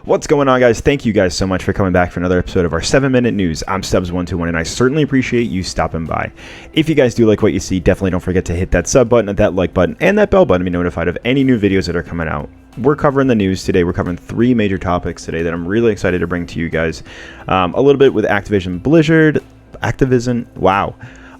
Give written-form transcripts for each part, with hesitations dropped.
What's going on, guys? Thank you guys so much for coming back for another episode of our 7-Minute News. I'm Stubbs121, and I certainly appreciate you stopping by. If you guys do like what you see, definitely don't forget to hit that sub button, that like button, and that bell button to be notified of any new videos that are coming out. We're covering the news today. We're covering 3 major topics today that I'm really excited to bring to you guys. A little bit with Activision Blizzard, a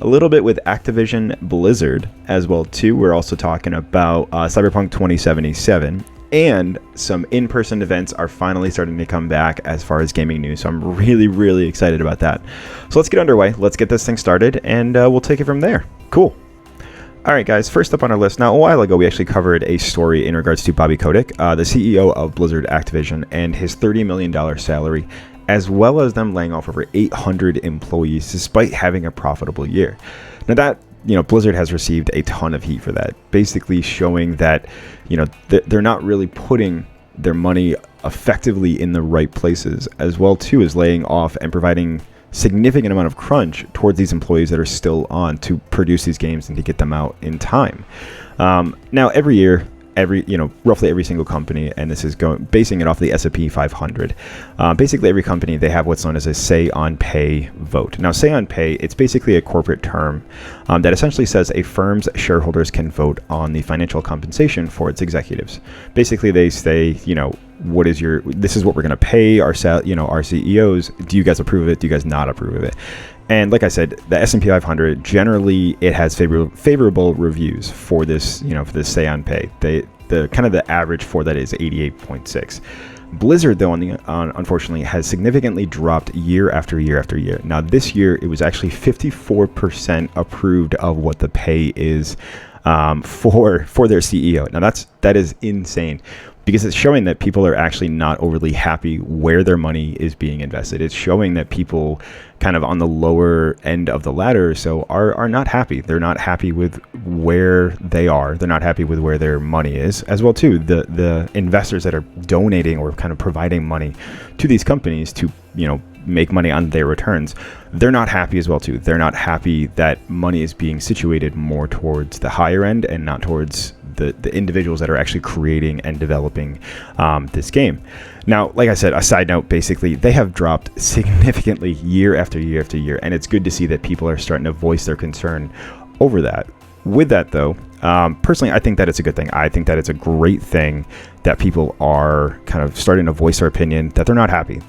little bit with Activision Blizzard as well too. We're also talking about Cyberpunk 2077, and some in-person events are finally starting to come back as far as gaming news. So I'm really excited about that. So let's get underway. Let's get this thing started, and we'll take it from there. Cool. All right, guys, first up on our list. Now, a while ago, we actually covered a story in regards to Bobby Kotick, the CEO of Blizzard-Activision, and his $30 million salary, as well as them laying off over 800 employees despite having a profitable year. Now that, Blizzard has received a ton of heat for that, basically showing that, they're not really putting their money effectively in the right places, as well too as laying off and providing significant amount of crunch towards these employees that are still on to produce these games and to get them out in time. Now every year, roughly every single company, and this is basing it off the S&P 500. Basically, every company, they have what's known as a say on pay vote. Now, say on pay, it's basically a corporate term that essentially says a firm's shareholders can vote on the financial compensation for its executives. Basically, they say, this is what we're going to pay our CEOs. Do you guys approve of it? Do you guys not approve of it? And like I said, the S&P 500, generally it has favorable reviews for this, for this say on pay. The kind of the average for that is 88.6. Blizzard, though, unfortunately, has significantly dropped year after year after year. Now, this year, it was actually 54% approved of what the pay is for their CEO. Now, that is insane, because it's showing that people are actually not overly happy where their money is being invested. It's showing that people kind of on the lower end of the ladder are not happy. They're not happy with where they are. They're not happy with where their money is, as well too. The investors that are donating or kind of providing money to these companies to make money on their returns, they're not happy as well too. They're not happy that money is being situated more towards the higher end and not towards the individuals that are actually creating and developing this game. Now, like I said, a side note, basically, they have dropped significantly year after year after year, and it's good to see that people are starting to voice their concern over that. With that, though, personally, I think that it's a good thing. I think that it's a great thing that people are kind of starting to voice their opinion, that they're not happy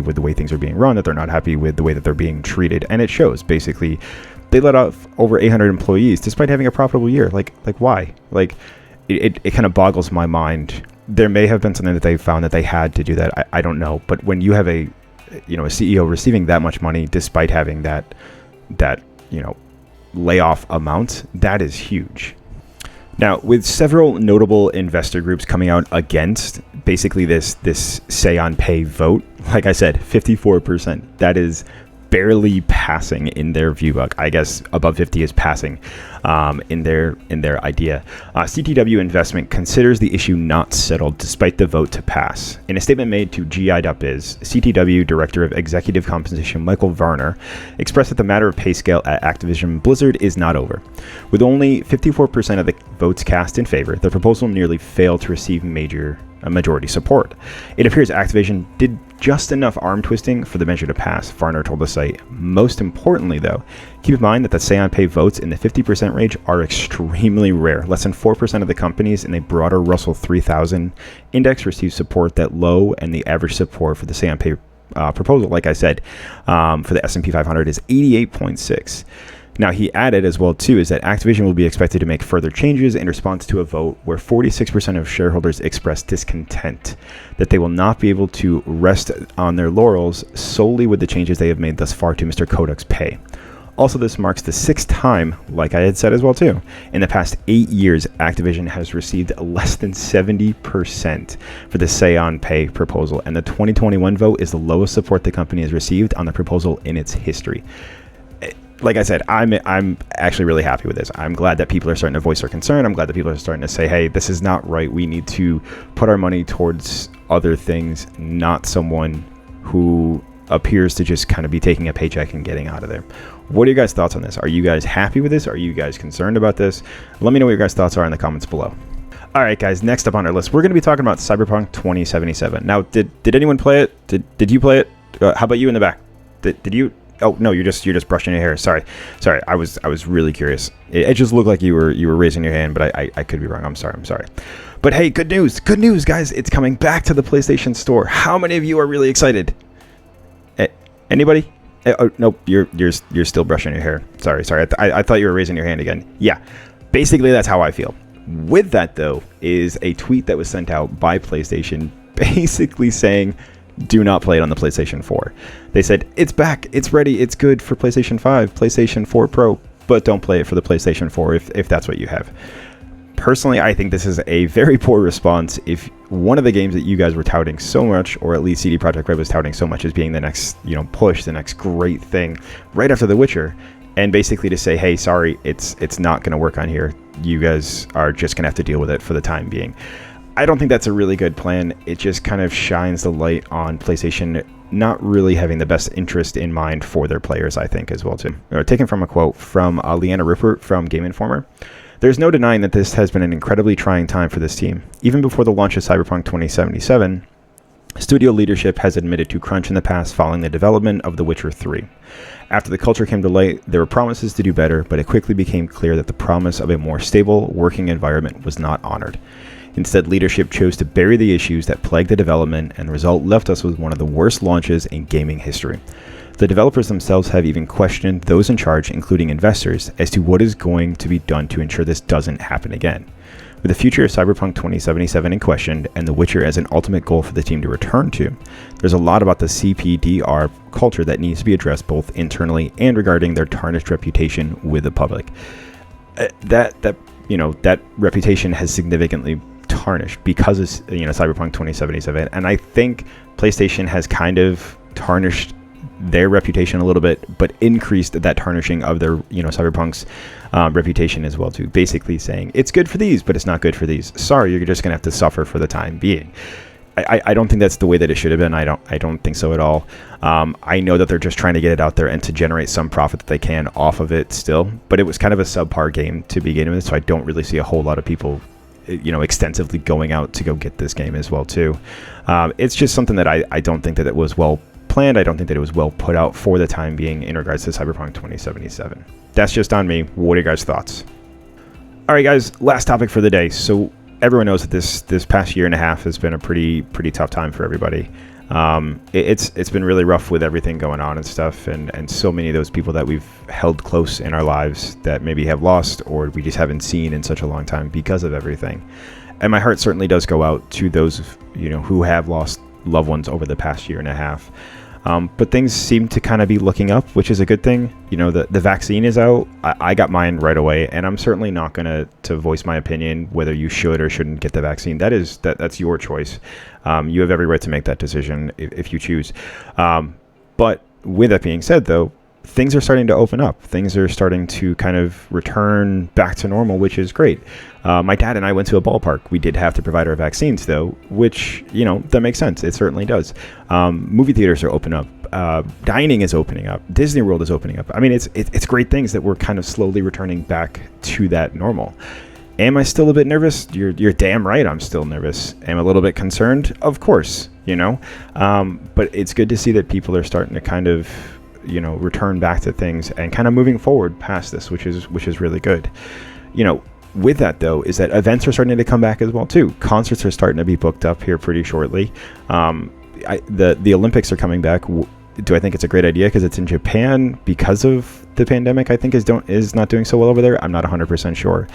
with the way things are being run, that they're not happy with the way that they're being treated, and it shows. Basically, they let off over 800 employees despite having a profitable year. Like why? It kind of boggles my mind. There may have been something that they found that they had to do that. I don't know. But when you have a CEO receiving that much money despite having that layoff amount, that is huge. Now, with several notable investor groups coming out against basically this say on pay vote, like I said, 54%. That is barely passing in their view book. I guess above 50 is passing in their idea. CTW Investment considers the issue not settled despite the vote to pass. In a statement made to GI.biz, CTW Director of Executive Compensation Michael Varner expressed that the matter of pay scale at Activision Blizzard is not over. With only 54% of the votes cast in favor, the proposal nearly failed to receive majority support. It appears Activision did just enough arm twisting for the measure to pass, Varner told the site. Most importantly, though, keep in mind that the say on pay votes in the 50% range are extremely rare. Less than 4% of the companies in a broader Russell 3000 index receive support that low, and the average support for the say on pay proposal, like I said, for the S&P 500 is 88.6. Now, he added as well, too, is that Activision will be expected to make further changes in response to a vote where 46% of shareholders expressed discontent that they will not be able to rest on their laurels solely with the changes they have made thus far to Mr. Kotick's pay. Also, this marks the 6th time, like I had said as well, too, in the past 8 years, Activision has received less than 70% for the say on pay proposal, and the 2021 vote is the lowest support the company has received on the proposal in its history. Like I said, I'm actually really happy with this. I'm glad that people are starting to voice their concern. I'm glad that people are starting to say, hey, this is not right. We need to put our money towards other things, not someone who appears to just kind of be taking a paycheck and getting out of there. What are your guys' thoughts on this? Are you guys happy with this? Are you guys concerned about this? Let me know what your guys' thoughts are in the comments below. All right, guys, next up on our list, we're going to be talking about Cyberpunk 2077. Now, did anyone play it? Did you play it? How about you in the back? Did you? Oh, no, you're just brushing your hair. Sorry. I was really curious. It just looked like you were raising your hand, but I could be wrong. I'm sorry. But hey, good news, guys. It's coming back to the PlayStation Store. How many of you are really excited? Anybody? Oh, nope, you're still brushing your hair. Sorry. I thought you were raising your hand again. Yeah, basically that's how I feel. With that, though, is a tweet that was sent out by PlayStation basically saying, do not play it on the PlayStation 4. They said, it's back, it's ready, it's good for PlayStation 5, PlayStation 4 Pro, but don't play it for the PlayStation 4 if that's what you have. Personally, I think this is a very poor response. If one of the games that you guys were touting so much, or at least CD Projekt Red was touting so much as being the next, push, the next great thing, right after The Witcher, and basically to say, hey, sorry, it's not going to work on here. You guys are just going to have to deal with it for the time being. I don't think that's a really good plan. It just kind of shines the light on PlayStation not really having the best interest in mind for their players, I think, as well, too. Taken from a quote from Leanna Rupert from Game Informer. There's no denying that this has been an incredibly trying time for this team. Even before the launch of Cyberpunk 2077, studio leadership has admitted to crunch in the past following the development of The Witcher 3. After the culture came to light, there were promises to do better, but it quickly became clear that the promise of a more stable, working environment was not honored. Instead, leadership chose to bury the issues that plagued the development, and the result left us with one of the worst launches in gaming history. The developers themselves have even questioned those in charge, including investors, as to what is going to be done to ensure this doesn't happen again. With the future of Cyberpunk 2077 in question, and The Witcher as an ultimate goal for the team to return to, there's a lot about the CPDR culture that needs to be addressed both internally and regarding their tarnished reputation with the public. That reputation has significantly tarnished because of Cyberpunk 2077, and I think PlayStation has kind of tarnished their reputation a little bit, but increased that tarnishing of their Cyberpunk's reputation as well too. Basically saying it's good for these, but it's not good for these. Sorry, you're just gonna have to suffer for the time being. I don't think that's the way that it should have been. I don't think so at all. I know that they're just trying to get it out there and to generate some profit that they can off of it still, but it was kind of a subpar game to begin with, so I don't really see a whole lot of people extensively going out to go get this game as well too. It's just something that I don't think that it was well planned. I don't think that it was well put out for the time being in regards to Cyberpunk 2077. That's just on me. What are your guys' thoughts? All right, guys, last topic for the day. So everyone knows that this past year and a half has been a pretty tough time for everybody. It's been really rough with everything going on and stuff, and so many of those people that we've held close in our lives that maybe have lost or we just haven't seen in such a long time because of everything. And my heart certainly does go out to those who have lost loved ones over the past year and a half. But things seem to kind of be looking up, which is a good thing. The vaccine is out. I got mine right away, and I'm certainly not going to voice my opinion whether you should or shouldn't get the vaccine. That's your choice. You have every right to make that decision if you choose. But with that being said, though, things are starting to open up. Things are starting to kind of return back to normal, which is great. My dad and I went to a ballpark. We did have to provide our vaccines, though, which, that makes sense. It certainly does. Movie theaters are open up. Dining is opening up. Disney World is opening up. I mean, it's great things that we're kind of slowly returning back to that normal. Am I still a bit nervous? You're damn right I'm still nervous. Am I a little bit concerned? Of course, But it's good to see that people are starting to kind of return back to things and kind of moving forward past this, which is really good. With that, though, is that events are starting to come back as well too. Concerts are starting to be booked up here pretty shortly. The Olympics are coming back. Do I think it's a great idea because it's in Japan because of the pandemic? I think is not doing so well over there. I'm not 100% sure.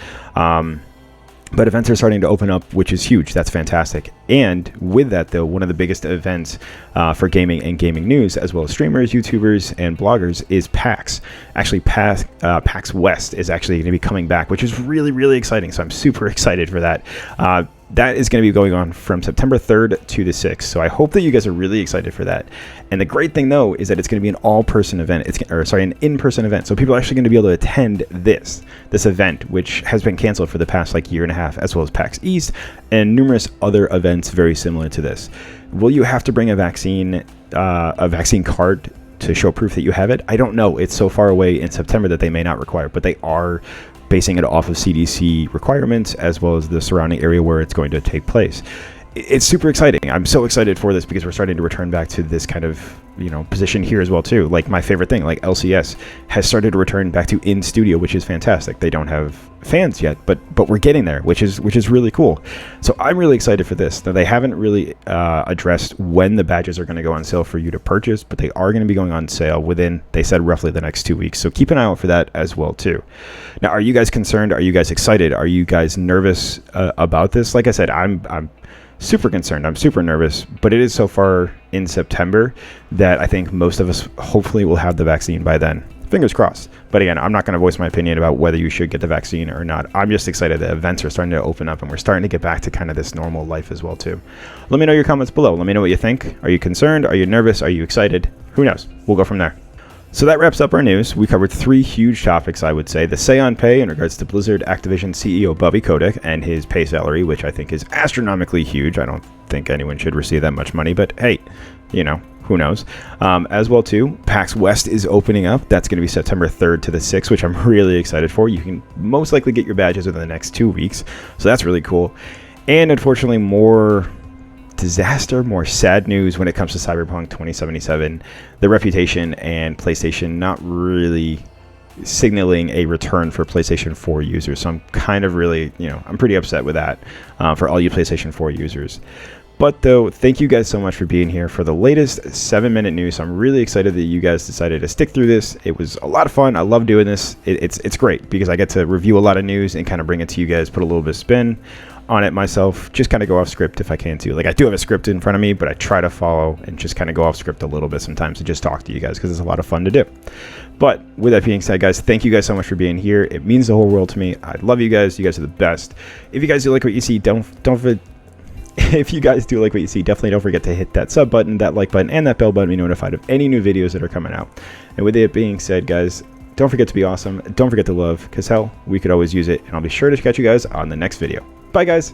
But events are starting to open up, which is huge. That's fantastic. And with that, though, one of the biggest events for gaming and gaming news, as well as streamers, YouTubers, and bloggers, is PAX. Actually, PAX West is actually going to be coming back, which is really, really exciting. So I'm super excited for that. That is going to be going on from September 3rd to the 6th. So I hope that you guys are really excited for that. And the great thing, though, is that it's going to be an all-person event. An in-person event. So people are actually going to be able to attend this event, which has been canceled for the past year and a half, as well as PAX East and numerous other events very similar to this. Will you have to bring a vaccine card to show proof that you have it? I don't know. It's so far away in September that they may not require, but they are basing it off of CDC requirements as well as the surrounding area where it's going to take place. It's super exciting. I'm so excited for this because we're starting to return back to this kind of, position here as well too. Like my favorite thing, like LCS has started to return back to in studio, which is fantastic. They don't have fans yet, but we're getting there, which is really cool. So I'm really excited for this. Now, they haven't really addressed when the badges are going to go on sale for you to purchase, but they are going to be going on sale within, they said, roughly the next 2 weeks. So keep an eye out for that as well too. Now, are you guys concerned? Are you guys excited? Are you guys nervous about this? Like I said, I'm super concerned. I'm super nervous, but it is so far in September that I think most of us hopefully will have the vaccine by then. Fingers crossed. But again, I'm not going to voice my opinion about whether you should get the vaccine or not. I'm just excited that events are starting to open up and we're starting to get back to kind of this normal life as well too. Let me know your comments below. Let me know what you think. Are you concerned? Are you nervous? Are you excited? Who knows? We'll go from there. So that wraps up our news. We covered 3 huge topics, I would say. The say on pay in regards to Blizzard-Activision CEO Bobby Kotick and his pay salary, which I think is astronomically huge. I don't think anyone should receive that much money, but hey, who knows? As well, too, Pax West is opening up. That's going to be September 3rd to the 6th, which I'm really excited for. You can most likely get your badges within the next 2 weeks, so that's really cool. And unfortunately, more sad news when it comes to Cyberpunk 2077. The Reputation and PlayStation not really signaling a return for PlayStation 4 users. So I'm kind of really, I'm pretty upset with that for all you PlayStation 4 users. But though, thank you guys so much for being here for the latest 7-minute news. I'm really excited that you guys decided to stick through this. It was a lot of fun. I love doing this. It's great because I get to review a lot of news and kind of bring it to you guys, put a little bit of spin on it myself, just kind of go off script if I can too. Like I do have a script in front of me, but I try to follow and just kind of go off script a little bit sometimes to just talk to you guys because it's a lot of fun to do. But with that being said, guys, thank you guys so much for being here. It means the whole world to me. I love you guys. You guys are the best. If you guys do like what you see, if you guys do like what you see, definitely don't forget to hit that sub button, that like button, and that bell button to be notified of any new videos that are coming out. And with it being said, guys, don't forget to be awesome. Don't forget to love, because hell, we could always use it. And I'll be sure to catch you guys on the next video. Bye, guys.